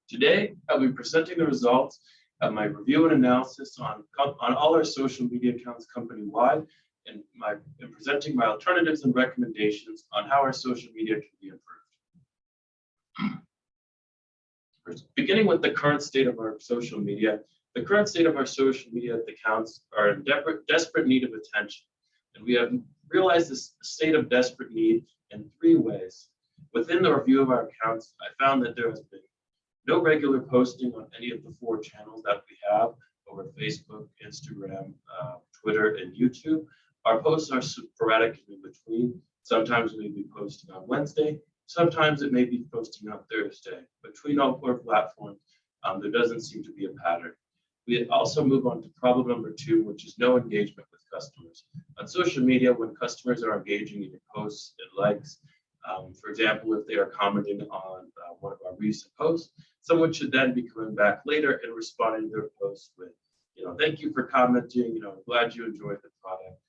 Today, I'll be presenting the results of my review and analysis on all our social media accounts company-wide, and presenting my alternatives and recommendations on how our social media can be improved. First, beginning with the current state of our social media, the current state of our social media accounts are in desperate need of attention, and we have realized this state of desperate need in three ways. Within the review of our accounts, I found that there has been no regular posting on any of the four channels that we have over Facebook, Instagram, Twitter, and YouTube. Our posts are sporadic in between. Sometimes we may be posting on Wednesday, sometimes it may be posting on Thursday. Between all four platforms, there doesn't seem to be a pattern. We also move on to problem number two, which is no engagement with customers. On social media, when customers are engaging in your posts and likes, for example, if they are commenting on one of our recent posts, someone should then be coming back later and responding to their post with, thank you for commenting, I'm glad you enjoyed the product,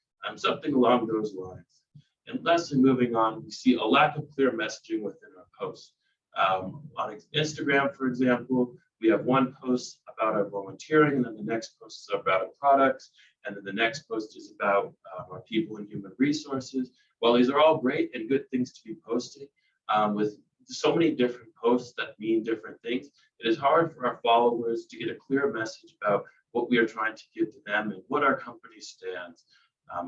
something along those lines. And lastly, moving on, we see a lack of clear messaging within our posts. On Instagram, for example, we have one post about our volunteering, and then the next post is about our products, and then the next post is about our people and human resources. While these are all great and good things to be posted, with so many different posts that mean different things, it is hard for our followers to get a clear message about what we are trying to give to them and what our company stands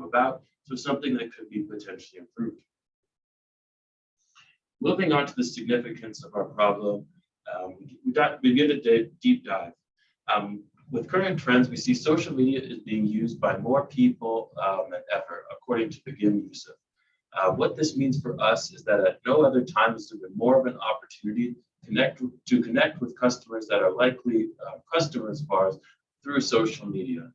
about. So something that could be potentially improved. Moving on to the significance of our problem, we begin a deep dive. With current trends, we see social media is being used by more people than ever, according to Begin Yusuf. What this means for us is that at no other time has there been more of an opportunity to connect with customers that are likely customers of ours through social media.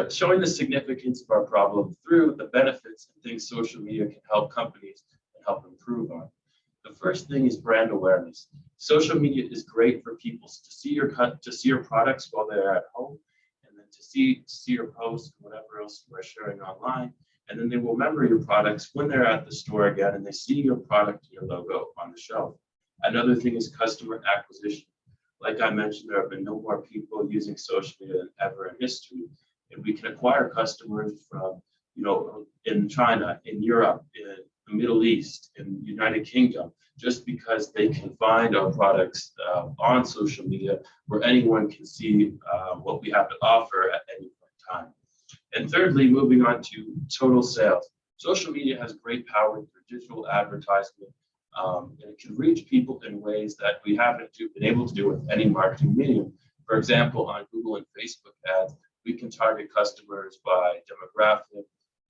Showing the significance of our problem through the benefits and things social media can help companies and help improve on. The first thing is brand awareness. Social media is great for people to see your products while they're at home, and then to see your posts and whatever else you are sharing online. And then they will remember your products when they're at the store again and they see your product and your logo on the shelf. Another thing is customer acquisition. Like I mentioned, there have been no more people using social media than ever in history. And we can acquire customers from, in China, in Europe, in the Middle East, in the United Kingdom, just because they can find our products on social media where anyone can see what we have to offer at any point in time. And thirdly, moving on to total sales. Social media has great power through digital advertisement, and it can reach people in ways that we haven't been able to do with any marketing medium. For example, on Google and Facebook ads, we can target customers by demographic,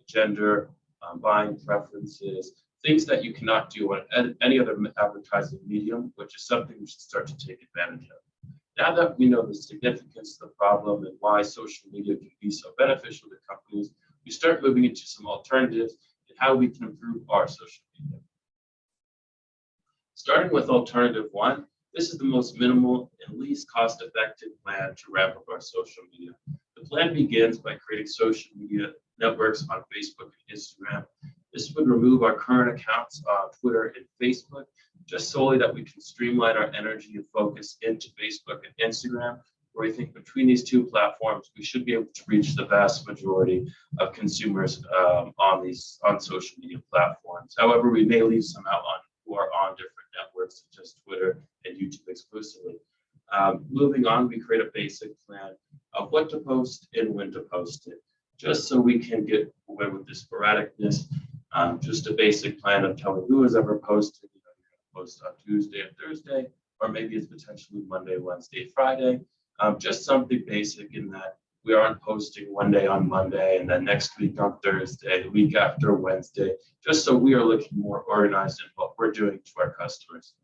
gender, buying preferences, things that you cannot do on any other advertising medium, which is something we should start to take advantage of. Now that we know the significance of the problem and why social media can be so beneficial to companies, we start moving into some alternatives and how we can improve our social media. Starting with alternative one, this is the most minimal and least cost-effective plan to ramp up our social media. The plan begins by creating social media networks on Facebook and Instagram. This would remove our current accounts on Twitter and Facebook, just solely that we can streamline our energy and focus into Facebook and Instagram, where we think between these two platforms, we should be able to reach the vast majority of consumers on social media platforms. However, we may leave some out who are on different networks, such as Twitter and YouTube exclusively. Moving on, we create a basic plan of what to post and when to post it, just so we can get away with the sporadicness. Just a basic plan of telling who has ever posted. You're going to post on Tuesday and Thursday, or maybe it's potentially Monday, Wednesday, Friday. Just something basic in that we aren't posting one day on Monday and then next week on Thursday, the week after Wednesday, just so we are looking more organized in what we're doing to our customers.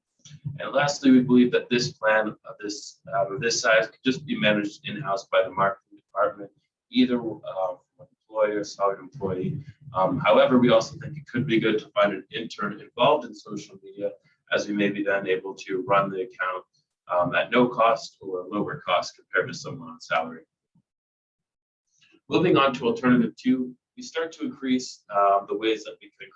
And lastly, we believe that this plan of this size could just be managed in-house by the marketing department, either from an employer, salaried employee. However, we also think it could be good to find an intern involved in social media, as we may be then able to run the account at no cost or lower cost compared to someone on salary. Moving on to alternative two, we start to increase the ways that we can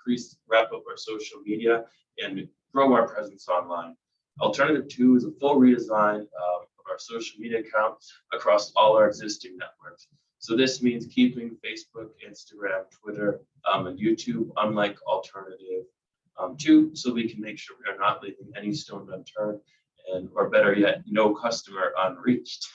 wrap up our social media and grow our presence online. Alternative two is a full redesign of our social media account across all our existing networks. So this means keeping Facebook, Instagram, Twitter, and YouTube, unlike alternative two, so we can make sure we are not leaving any stone unturned, and or better yet, no customer unreached.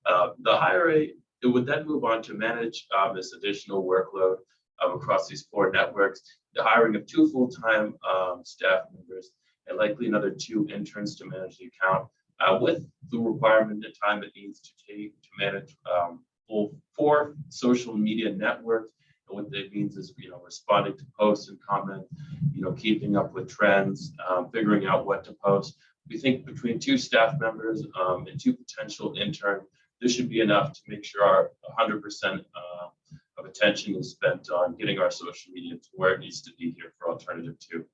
The higher rate, it would then move on to manage this additional workload across these four networks, the hiring of two full-time staff members, and likely another two interns to manage the account, with the requirement and time it needs to take to manage full four social media networks. And what that means is, responding to posts and comments, keeping up with trends, figuring out what to post. We think between two staff members and two potential interns, this should be enough to make sure our 100% of attention is spent on getting our social media to where it needs to be here for alternative two.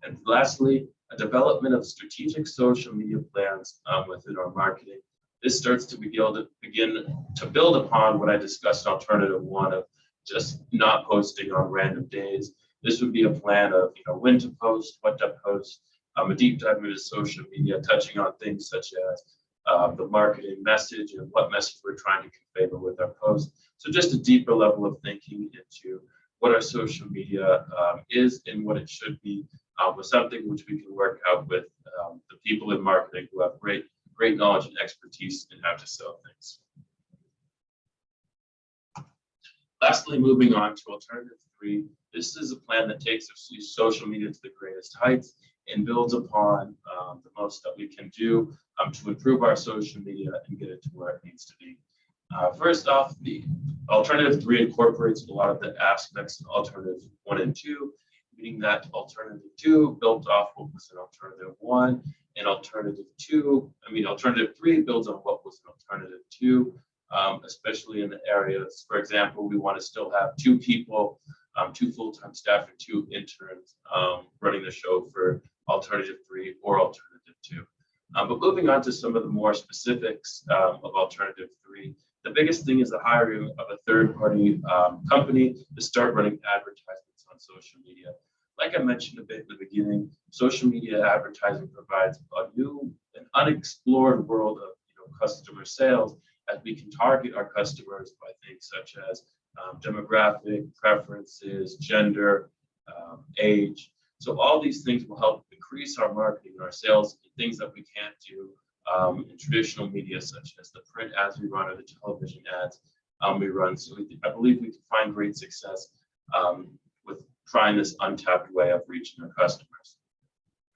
And lastly, a development of strategic social media plans within our marketing. This starts to begin to build upon what I discussed in alternative one of just not posting on random days. This would be a plan of when to post, what to post, a deep dive into social media, touching on things such as the marketing message and what message we're trying to convey with our post. So just a deeper level of thinking into what our social media is and what it should be, with something which we can work out with the people in marketing who have great knowledge and expertise in how to sell things. Lastly, moving on to alternative three, this is a plan that takes social media to the greatest heights and builds upon the most that we can do to improve our social media and get it to where it needs to be. First off, the alternative three incorporates a lot of the aspects of alternative one and two, meaning that alternative two built off what was in alternative one, and alternative three builds on what was in alternative two, especially in the areas, for example, we want to still have two people, two full-time staff and two interns running the show for alternative three or alternative two. But moving on to some of the more specifics of alternative three, the biggest thing is the hiring of a third-party company to start running advertisements on social media. Like I mentioned a bit in the beginning, social media advertising provides a new and unexplored world of customer sales, as we can target our customers by things such as demographic, preferences, gender, age. So all these things will help increase our marketing and our sales, things that we can't do in traditional media, such as the print ads we run or the television ads we run. So I believe we can find great success with trying this untapped way of reaching our customers.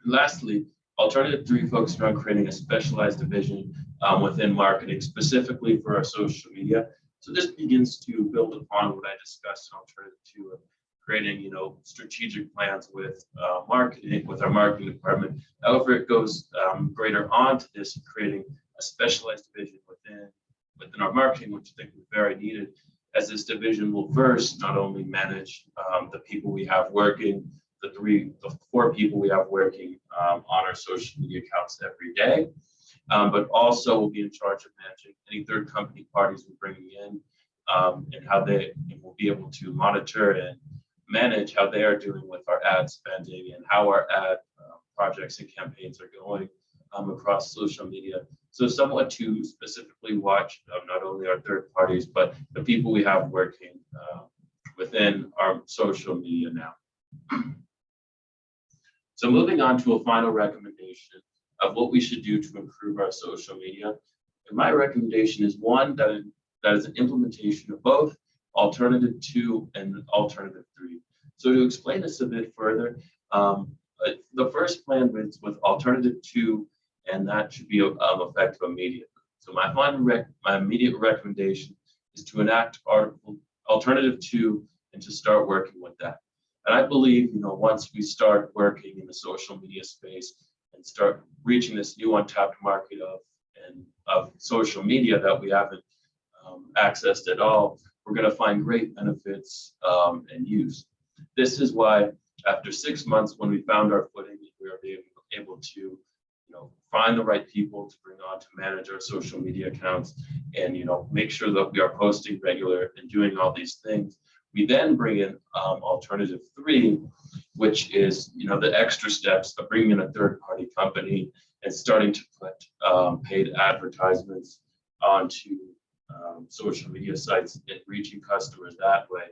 And lastly, alternative three focuses on creating a specialized division within marketing, specifically for our social media. So this begins to build upon what I discussed in alternative two of creating, strategic plans with marketing, with our marketing department. However, it goes greater on to this, creating a specialized division within our marketing, which I think is very needed, as this division will first not only manage the people we have working, the four people we have working on our social media accounts every day, but also will be in charge of managing any third company parties we're bringing in, and how they will be able to monitor and manage how they are doing with our ad spending and how our ad projects and campaigns are going across social media. So somewhat to specifically watch not only our third parties, but the people we have working within our social media now. So moving on to a final recommendation of what we should do to improve our social media. And my recommendation is one that is an implementation of both alternative two and alternative three. So to explain this a bit further, the first plan was with alternative two, and that should be effective immediately. So my immediate recommendation is to enact alternative two and to start working with that. And I believe, once we start working in the social media space and start reaching this new untapped market of social media that we haven't accessed at all, we're going to find great benefits and use. This is why after 6 months, when we found our footing, we were able to find the right people to bring on to manage our social media accounts and make sure that we are posting regular and doing all these things. We then bring in alternative three, which is, the extra steps of bringing in a third-party company and starting to put paid advertisements onto social media sites and reaching customers that way.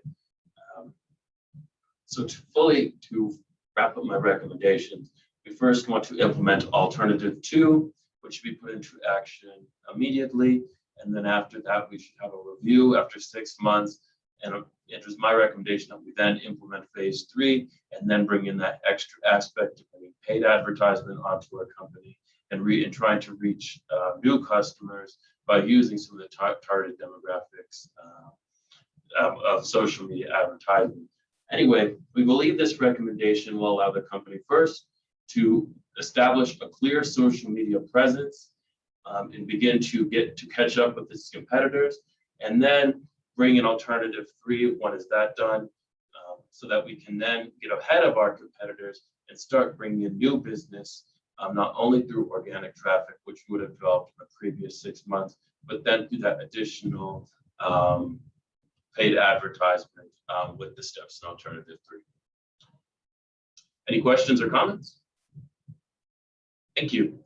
So to wrap up my recommendations, we first want to implement alternative 2, which should be put into action immediately. And then after that, we should have a review after 6 months. And it was my recommendation that we then implement phase 3 and then bring in that extra aspect of bringing paid advertisement onto our company and trying to reach new customers by using some of the targeted demographics of social media advertising. Anyway, we believe this recommendation will allow the company first to establish a clear social media presence and begin to catch up with its competitors, and then bring in alternative 3 when is that done, so that we can then get ahead of our competitors and start bringing in new business, not only through organic traffic, which would have developed in the previous 6 months, but then through that additional paid advertisement with the steps in alternative 3. Any questions or comments? Thank you.